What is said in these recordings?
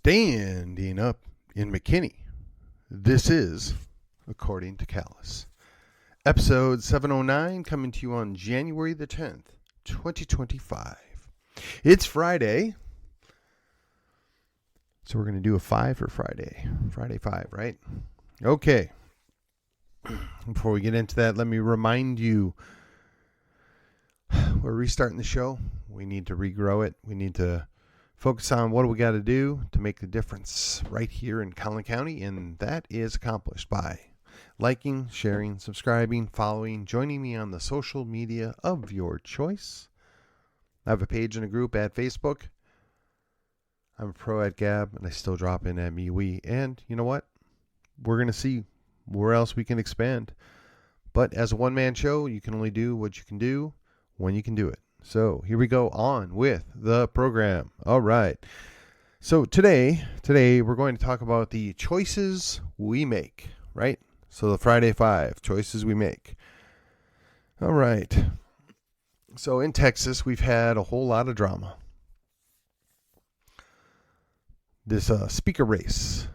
Standing up in McKinney. This is According to Callus. Episode 709 coming to you on January the 10th, 2025. It's Friday. So we're going to do a 5 for Friday. Friday 5, right? Okay. Before we get into that, let me remind you, we're restarting the show. We need to regrow it. We need to focus on what do we got to do to make the difference right here in Collin County, and that is accomplished by liking, sharing, subscribing, following, joining me on the social media of your choice. I have a page and a group at Facebook. I'm a pro at Gab, and I still drop in at MeWe. And you know what? We're going to see where else we can expand. But as a one-man show, you can only do what you can do when you can do it. So here we go on with the program. All right. So today we're going to talk about the choices we make, right? So the Friday 5, choices we make. All right. So in Texas, we've had a whole lot of drama. This speaker race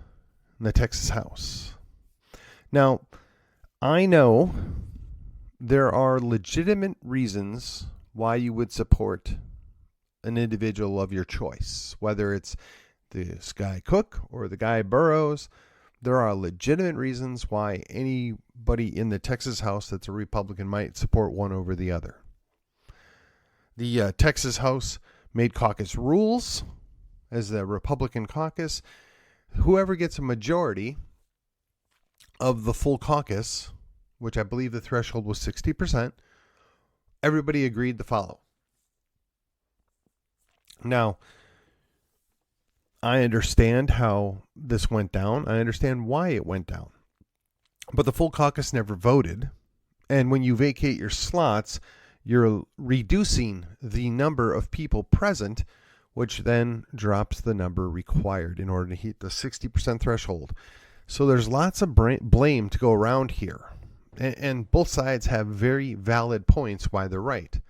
in the Texas House. Now, I know there are legitimate reasons why you would support an individual of your choice, whether it's this guy Cook or the guy Burrows. There are legitimate reasons why anybody in the Texas House that's a Republican might support one over the other. The Texas House made caucus rules as the Republican caucus. Whoever gets a majority of the full caucus, which I believe the threshold was 60%, everybody agreed to follow. Now, I understand how this went down. I understand why it went down. But the full caucus never voted. And when you vacate your slots, you're reducing the number of people present, which then drops the number required in order to hit the 60% threshold. So there's lots of blame to go around here. And both sides have very valid points why they're right.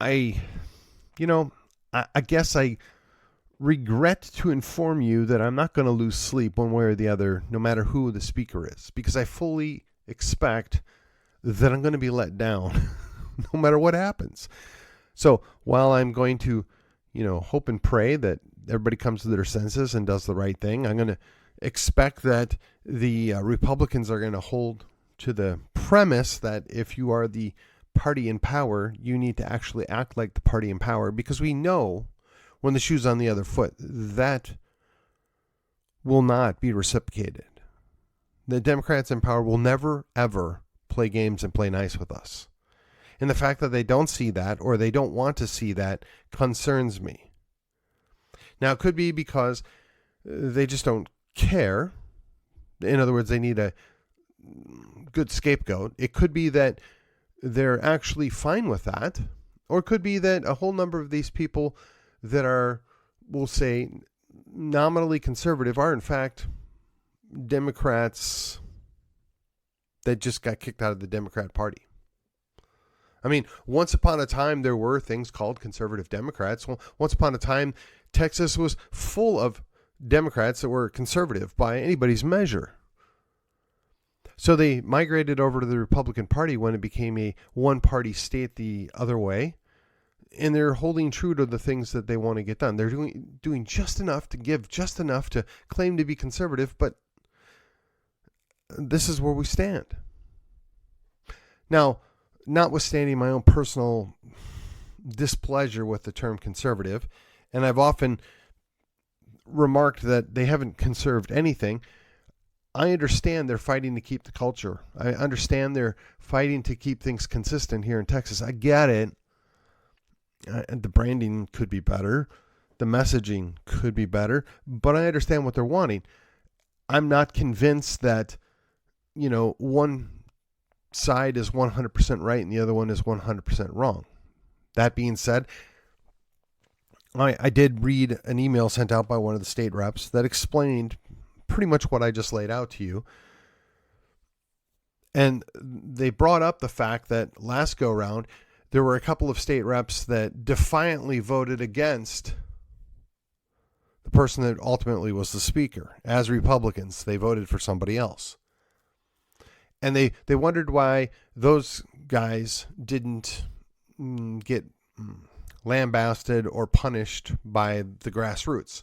I guess I regret to inform you that I'm not going to lose sleep one way or the other, no matter who the speaker is, because I fully expect that I'm going to be let down no matter what happens. So while I'm going to, hope and pray that everybody comes to their senses and does the right thing, I'm going to expect that the Republicans are going to hold to the premise that if you are the party in power, you need to actually act like the party in power, because we know when the shoe's on the other foot, that will not be reciprocated. The Democrats in power will never, ever play games and play nice with us. And the fact that they don't see that, or they don't want to see that, concerns me. Now, it could be because they just don't care. In other words, they need a good scapegoat. It could be that they're actually fine with that. Or it could be that a whole number of these people that are, we'll say, nominally conservative are in fact Democrats that just got kicked out of the Democrat Party. I mean, once upon a time, there were things called conservative Democrats. Well, once upon a time, Texas was full of Democrats that were conservative by anybody's measure. So they migrated over to the Republican Party when it became a one-party state the other way. And they're holding true to the things that they want to get done. They're doing just enough to give, just enough to claim to be conservative, but this is where we stand. Now, notwithstanding my own personal displeasure with the term conservative, and I've often remarked that they haven't conserved anything, I understand they're fighting to keep the culture. I understand they're fighting to keep things consistent here in Texas. I get it. The branding could be better. The messaging could be better. But I understand what they're wanting. I'm not convinced that, one side is 100% right and the other one is 100% wrong. That being said, I did read an email sent out by one of the state reps that explained pretty much what I just laid out to you. And they brought up the fact that last go round, there were a couple of state reps that defiantly voted against the person that ultimately was the speaker. As Republicans, they voted for somebody else. And they wondered why those guys didn't get lambasted or punished by the grassroots.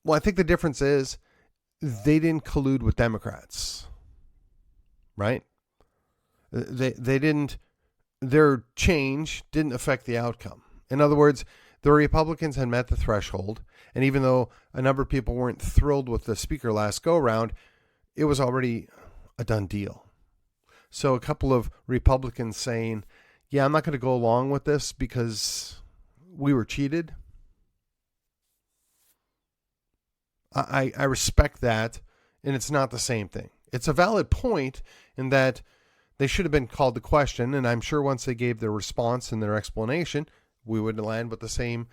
Well, I think the difference is they didn't collude with Democrats, right? They didn't, their change didn't affect the outcome. In other words, the Republicans had met the threshold, and even though a number of people weren't thrilled with the speaker last go-around, it was already a done deal. So a couple of Republicans saying, yeah, I'm not going to go along with this because we were cheated. I respect that, and it's not the same thing. It's a valid point in that they should have been called to question, and I'm sure once they gave their response and their explanation, we would land with the same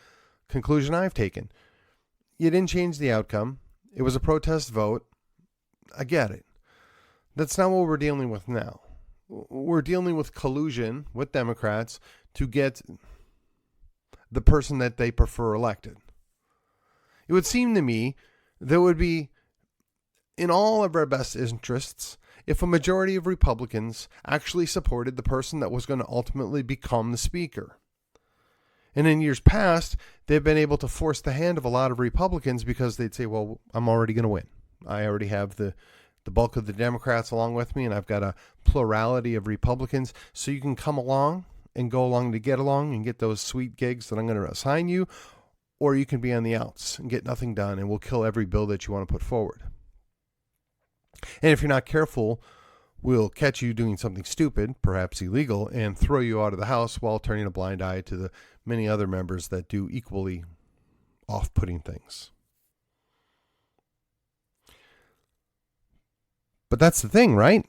conclusion I've taken. You didn't change the outcome. It was a protest vote. I get it. That's not what we're dealing with now. We're dealing with collusion with Democrats to get the person that they prefer elected. It would seem to me that it would be in all of our best interests if a majority of Republicans actually supported the person that was going to ultimately become the speaker. And in years past, they've been able to force the hand of a lot of Republicans because they'd say, well, I'm already going to win. I already have the bulk of the Democrats along with me, and I've got a plurality of Republicans. So you can come along and go along to get along and get those sweet gigs that I'm going to assign you, or you can be on the outs and get nothing done, and we'll kill every bill that you want to put forward. And if you're not careful, we'll catch you doing something stupid, perhaps illegal, and throw you out of the House while turning a blind eye to the many other members that do equally off-putting things. But that's the thing, right?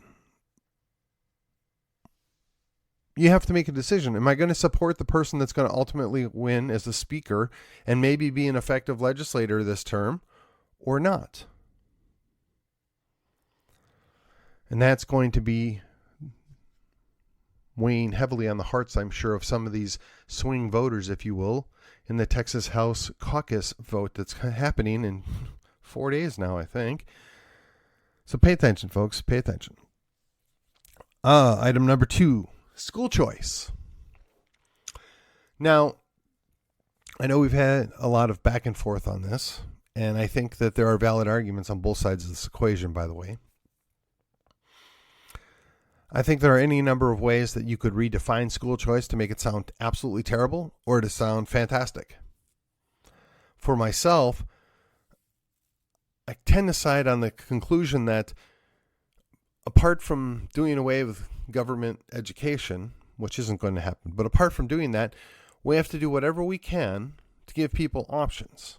You have to make a decision. Am I going to support the person that's going to ultimately win as the speaker and maybe be an effective legislator this term or not? And that's going to be weighing heavily on the hearts, I'm sure, of some of these swing voters, if you will, in the Texas House caucus vote that's happening in 4 days now, I think. So pay attention, folks. Pay attention. Item number 2, school choice. Now, I know we've had a lot of back and forth on this, and I think that there are valid arguments on both sides of this equation, by the way. I think there are any number of ways that you could redefine school choice to make it sound absolutely terrible or to sound fantastic. For myself, I tend to side on the conclusion that apart from doing away with government education, which isn't going to happen, but apart from doing that, we have to do whatever we can to give people options.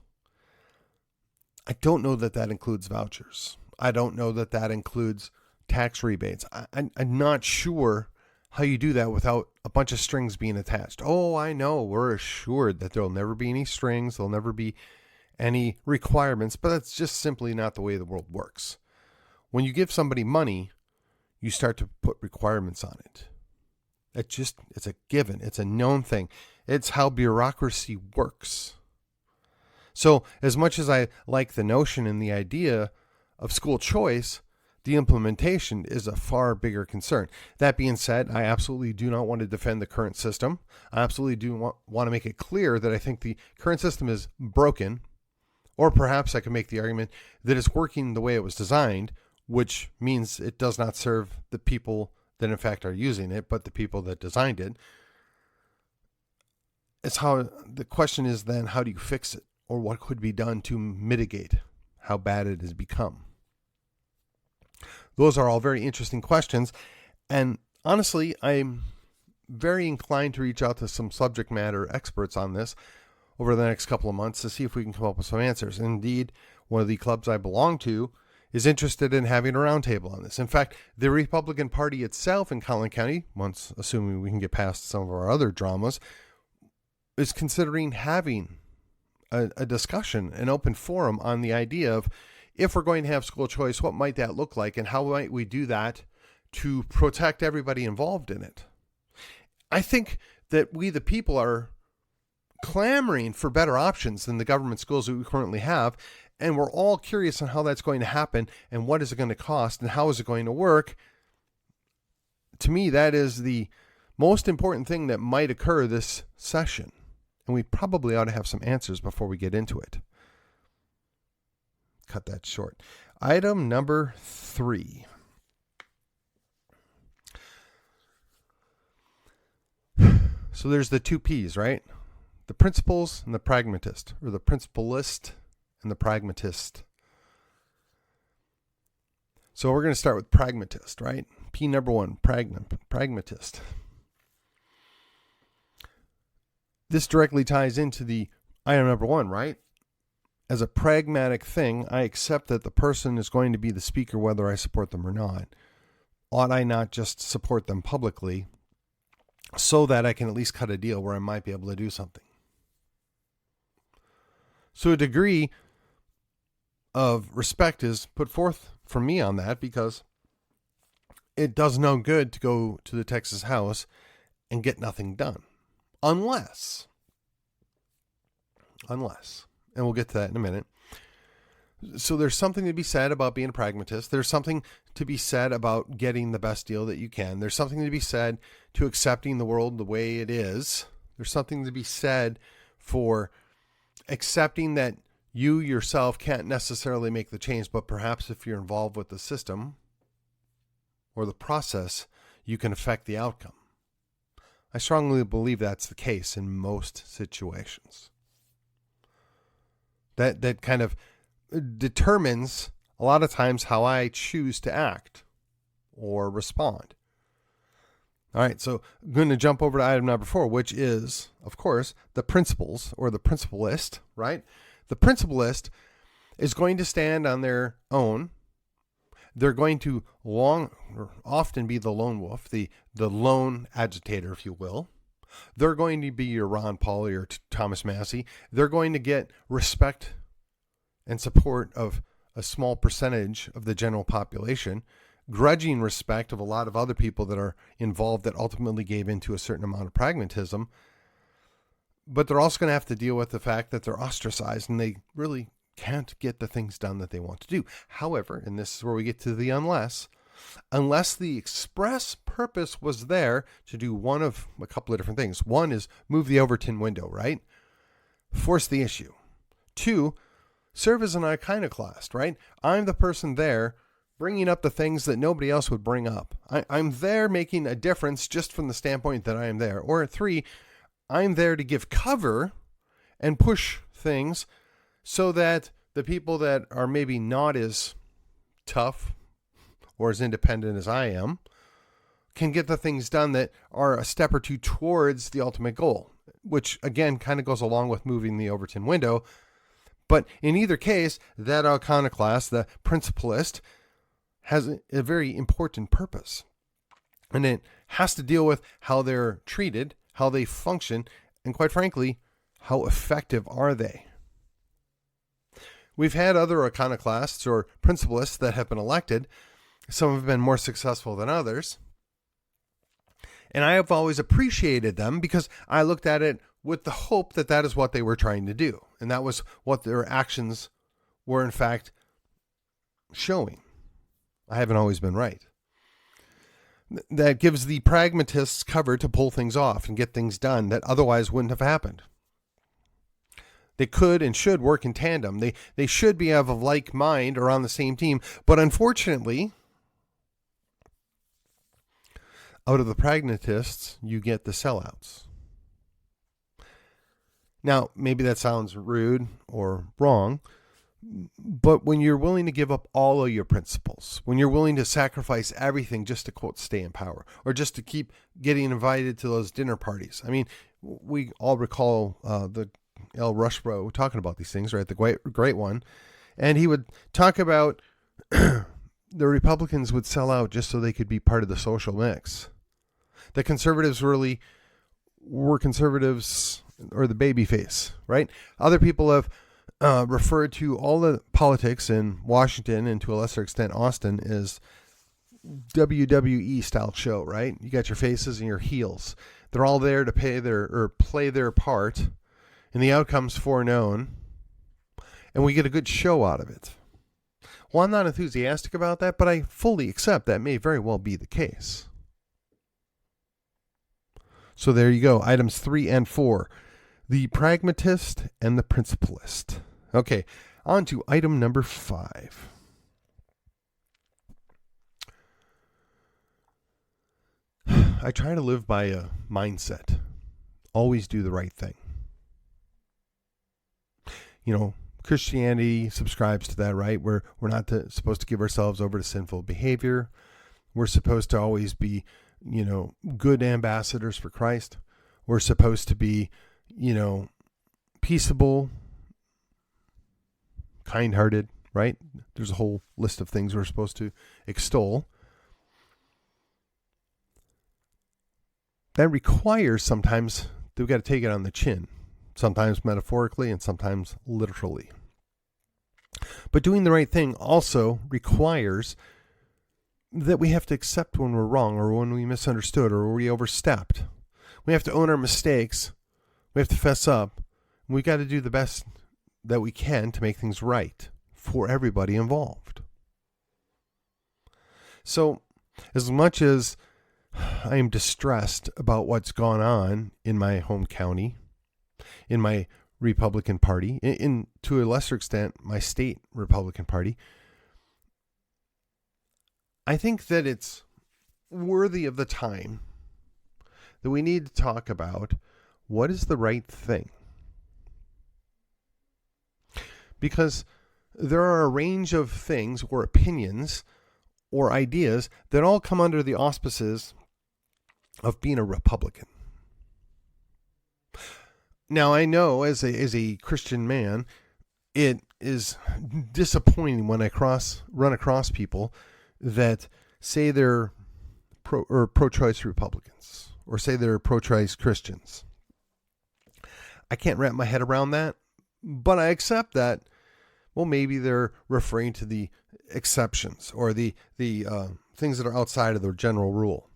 I don't know that that includes vouchers. I don't know that that includes tax rebates. I'm not sure how you do that without a bunch of strings being attached. Oh, I know. We're assured that there'll never be any strings. There'll never be any requirements, but that's just simply not the way the world works. When you give somebody money, you start to put requirements on it. It's a given. It's a known thing. It's how bureaucracy works. So as much as I like the notion and the idea of school choice, the implementation is a far bigger concern. That being said, I absolutely do not want to defend the current system. I absolutely do want to make it clear that I think the current system is broken, or perhaps I could make the argument that it's working the way it was designed, which means it does not serve the people that in fact are using it, but the people that designed it. It's how the question is then, how do you fix it? Or what could be done to mitigate how bad it has become? Those are all very interesting questions. And honestly, I'm very inclined to reach out to some subject matter experts on this over the next couple of months to see if we can come up with some answers. Indeed, one of the clubs I belong to is interested in having a roundtable on this. In fact, the Republican Party itself in Collin County, once assuming we can get past some of our other dramas, is considering having a discussion, an open forum on the idea of, if we're going to have school choice, what might that look like, and how might we do that to protect everybody involved in it? I think that we, the people, are clamoring for better options than the government schools that we currently have. And we're all curious on how that's going to happen and what is it going to cost and how is it going to work. To me, that is the most important thing that might occur this session. And we probably ought to have some answers before we get into it. Cut that short. Item number 3. So there's the 2 P's, right? The principles and the pragmatist, or the principalist and the pragmatist. So we're going to start with pragmatist, right? P number 1, pragmatist. This directly ties into the item number 1, right? As a pragmatic thing, I accept that the person is going to be the speaker whether I support them or not. Ought I not just support them publicly so that I can at least cut a deal where I might be able to do something? So a degree of respect is put forth from me on that, because it does no good to go to the Texas House and get nothing done. Unless, and we'll get to that in a minute. So there's something to be said about being a pragmatist. There's something to be said about getting the best deal that you can. There's something to be said to accepting the world the way it is. There's something to be said for accepting that you yourself can't necessarily make the change, but perhaps if you're involved with the system or the process, you can affect the outcome. I strongly believe that's the case in most situations. That kind of determines a lot of times how I choose to act or respond. All right, so I'm going to jump over to item number 4, which is, of course, the principles or the principalist, right? The principalist is going to stand on their own. They're going to often be the lone wolf, the lone agitator, if you will. They're going to be your Ron Paul or Thomas Massey. They're going to get respect and support of a small percentage of the general population, grudging respect of a lot of other people that are involved that ultimately gave into a certain amount of pragmatism. But they're also going to have to deal with the fact that they're ostracized and they really can't get the things done that they want to do. However, and this is where we get to the unless the express purpose was there to do one of a couple of different things. One is move the Overton window, right? Force the issue. 2, serve as an iconoclast, right? I'm the person there bringing up the things that nobody else would bring up. I'm there making a difference just from the standpoint that I am there. Or 3, I'm there to give cover and push things so that the people that are maybe not as tough or as independent as I am can get the things done that are a step or two towards the ultimate goal, which again kind of goes along with moving the Overton window. But in either case, that iconoclast, the principalist, has a very important purpose. And it has to deal with how they're treated, how they function, and quite frankly, how effective are they? We've had other iconoclasts or principalists that have been elected. Some have been more successful than others. And I have always appreciated them because I looked at it with the hope that that is what they were trying to do. And that was what their actions were in fact showing. I haven't always been right. That gives the pragmatists cover to pull things off and get things done that otherwise wouldn't have happened. They could and should work in tandem. They should be of a like mind or on the same team. But unfortunately, out of the pragmatists, you get the sellouts. Now, maybe that sounds rude or wrong, but when you're willing to give up all of your principles, when you're willing to sacrifice everything just to, quote, stay in power, or just to keep getting invited to those dinner parties. I mean, we all recall the L. Rushbrough talking about these things, right? The great one. And he would talk about the Republicans would sell out just so they could be part of the social mix. The conservatives really were conservatives or the baby face, right? Other people have referred to all the politics in Washington and to a lesser extent Austin as WWE style show, right? You got your faces and your heels. They're all there to play their part and the outcome's foreknown, and we get a good show out of it. Well, I'm not enthusiastic about that, but I fully accept that may very well be the case. So there you go, items 3 and 4. The pragmatist and the principalist. Okay, on to item number 5. I try to live by a mindset. Always do the right thing. Christianity subscribes to that, right? We're not supposed to give ourselves over to sinful behavior. We're supposed to always be, good ambassadors for Christ. We're supposed to be, peaceable, kind-hearted, right? There's a whole list of things we're supposed to extol. That requires sometimes that we've got to take it on the chin. Sometimes metaphorically and sometimes literally. But doing the right thing also requires that we have to accept when we're wrong or when we misunderstood or we overstepped. We have to own our mistakes. We have to fess up. We've got to do the best that we can to make things right for everybody involved. So, as much as I am distressed about what's gone on in my home county, in my Republican Party, in to a lesser extent, my state Republican Party, I think that it's worthy of the time that we need to talk about what is the right thing. Because there are a range of things or opinions or ideas that all come under the auspices of being a Republican. Now, I know as a Christian man, it is disappointing when I run across people that say they're pro-choice Republicans or say they're pro-choice Christians. I can't wrap my head around that, but I accept that. Well, maybe they're referring to the exceptions or the things that are outside of the general rule.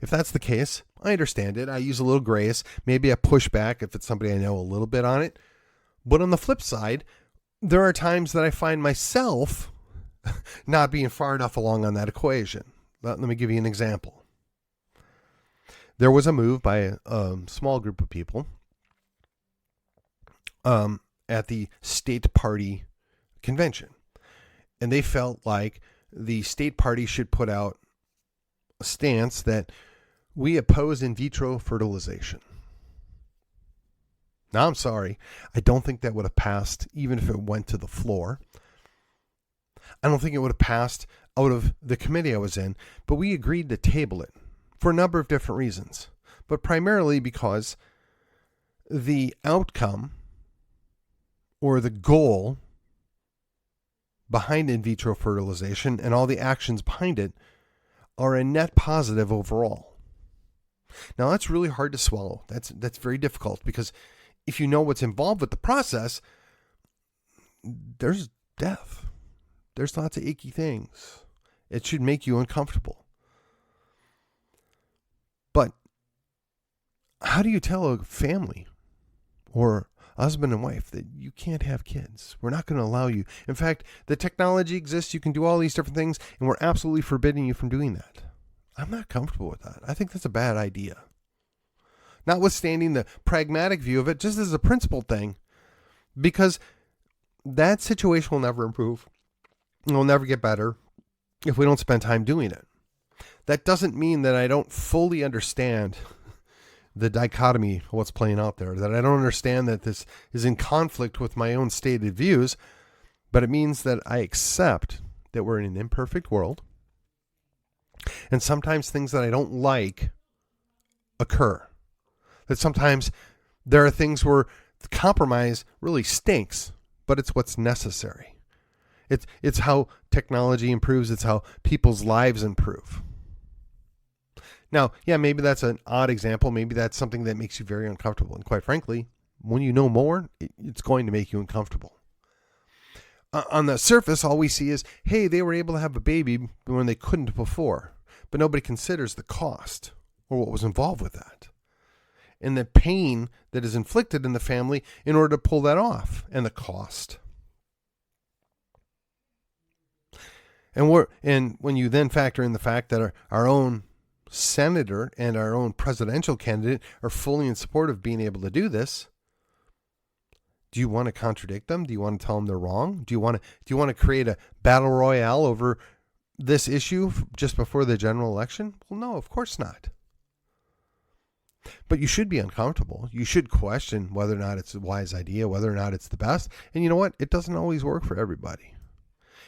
If that's the case, I understand it. I use a little grace. Maybe I push back if it's somebody I know a little bit on it. But on the flip side, there are times that I find myself not being far enough along on that equation. Let me give you an example. There was a move by a small group of people at the state party convention. And they felt like the state party should put out a stance that we oppose in vitro fertilization. Now, I'm sorry. I don't think that would have passed even if it went to the floor. I don't think it would have passed out of the committee I was in, but we agreed to table it for a number of different reasons, but primarily because the outcome or the goal behind in vitro fertilization and all the actions behind it are a net positive overall. Now, that's really hard to swallow. That's very difficult because if you know what's involved with the process, there's death. There's lots of icky things. It should make you uncomfortable. But how do you tell a family or a husband and wife that you can't have kids? We're not going to allow you. In fact, the technology exists. You can do all these different things, and we're absolutely forbidding you from doing that. I'm not comfortable with that. I think that's a bad idea. Notwithstanding the pragmatic view of it, just as a principled thing, because that situation will never improve. It will never get better if we don't spend time doing it. That doesn't mean that I don't fully understand the dichotomy of what's playing out there, that I don't understand that this is in conflict with my own stated views, but it means that I accept that we're in an imperfect world, and sometimes things that I don't like occur. That sometimes there are things where the compromise really stinks, but it's what's necessary. It's how technology improves. It's how people's lives improve. Now, yeah, maybe that's an odd example. Maybe that's something that makes you very uncomfortable. And quite frankly, when you know more, it's going to make you uncomfortable. On the surface, all we see is, hey, they were able to have a baby when they couldn't before. But nobody considers the cost or what was involved with that. and the pain that is inflicted in the family in order to pull that off, and the cost. And when you then factor in the fact that our own senator and our own presidential candidate are fully in support of being able to do this, do you want to contradict them? Do you want to tell them they're wrong? Do you want to create a battle royale over this issue just before the general election? Well, no, of course not. But you should be uncomfortable. You should question whether or not it's a wise idea, whether or not it's the best. And you know what? It doesn't always work for everybody.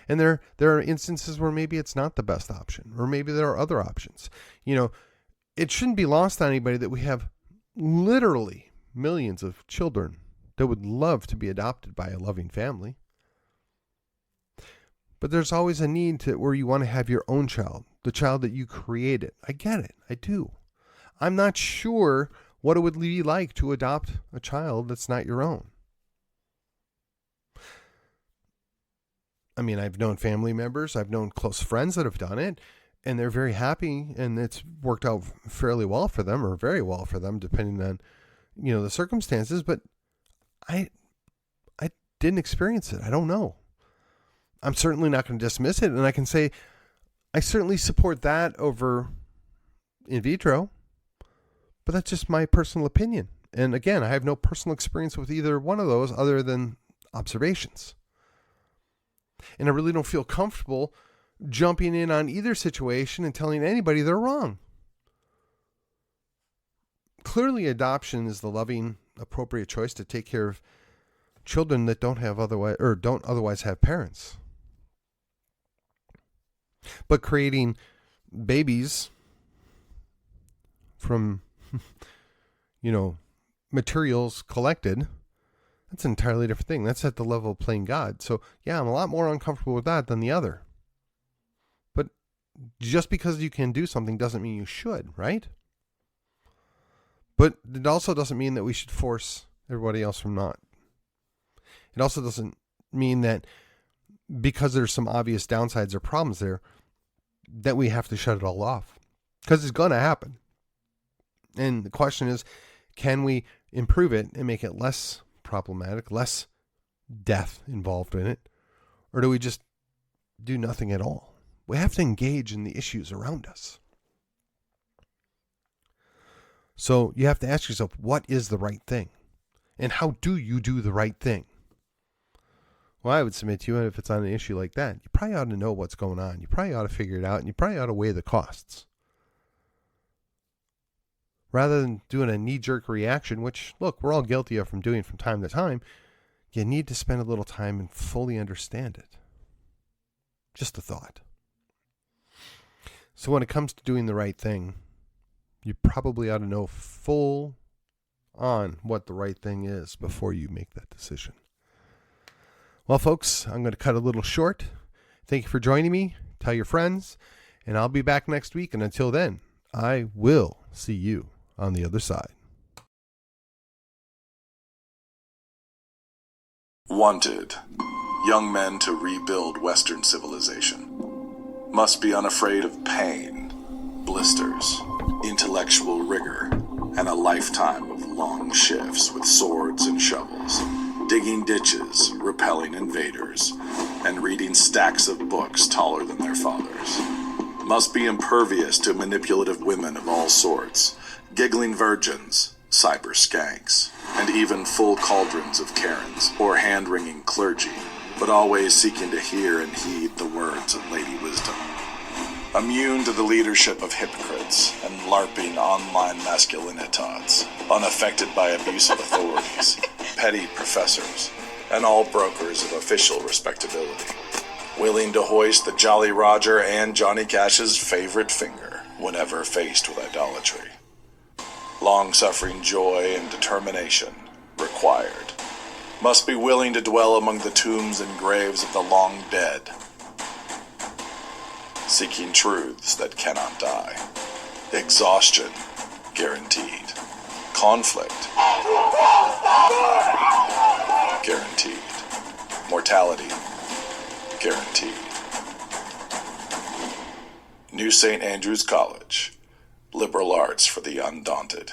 And there are instances where maybe it's not the best option, or maybe there are other options. It shouldn't be lost on anybody that we have literally millions of children that would love to be adopted by a loving family. But there's always a need where you want to have your own child, the child that you created. I get it. I do. I'm not sure what it would be like to adopt a child that's not your own. I mean, I've known family members, I've known close friends that have done it, and they're very happy, and it's worked out fairly well for them, or very well for them, depending on, the circumstances. But I didn't experience it. I don't know. I'm certainly not going to dismiss it, and I can say I certainly support that over in vitro, but that's just my personal opinion. And again, I have no personal experience with either one of those other than observations. And I really don't feel comfortable jumping in on either situation and telling anybody they're wrong. Clearly, adoption is the loving, appropriate choice to take care of children that don't otherwise have parents. But creating babies from, materials collected, that's an entirely different thing. That's at the level of playing God. So, yeah, I'm a lot more uncomfortable with that than the other. But just because you can do something doesn't mean you should, right? But it also doesn't mean that we should force everybody else from not. It also doesn't mean that because there's some obvious downsides or problems there, that we have to shut it all off. Because it's going to happen. And the question is, can we improve it and make it less problematic, less death involved in it? Or do we just do nothing at all? We have to engage in the issues around us. So you have to ask yourself, what is the right thing? And how do you do the right thing? Well, I would submit to you, if it's on an issue like that, you probably ought to know what's going on. You probably ought to figure it out, and you probably ought to weigh the costs. Rather than doing a knee-jerk reaction, which, look, we're all guilty of from doing from time to time, you need to spend a little time and fully understand it. Just a thought. So when it comes to doing the right thing, you probably ought to know full on what the right thing is before you make that decision. Well, folks, I'm going to cut a little short. Thank you for joining me. Tell your friends, and I'll be back next week. And until then, I will see you on the other side. Wanted. Young men to rebuild Western civilization. Must be unafraid of pain, blisters, intellectual rigor, and a lifetime of long shifts with swords and shovels, digging ditches, repelling invaders, and reading stacks of books taller than their fathers. Must be impervious to manipulative women of all sorts, giggling virgins, cyber skanks, and even full cauldrons of Karens or hand-wringing clergy, but always seeking to hear and heed the words of Lady Wisdom. Immune to the leadership of hypocrites and LARPing online masculinitats, unaffected by abusive authorities, petty professors, and all brokers of official respectability. Willing to hoist the Jolly Roger and Johnny Cash's favorite finger whenever faced with idolatry. Long-suffering joy and determination required. Must be willing to dwell among the tombs and graves of the long dead, seeking truths that cannot die. Exhaustion guaranteed. Conflict guaranteed. Mortality guaranteed. New St. Andrews College. Liberal arts for the undaunted.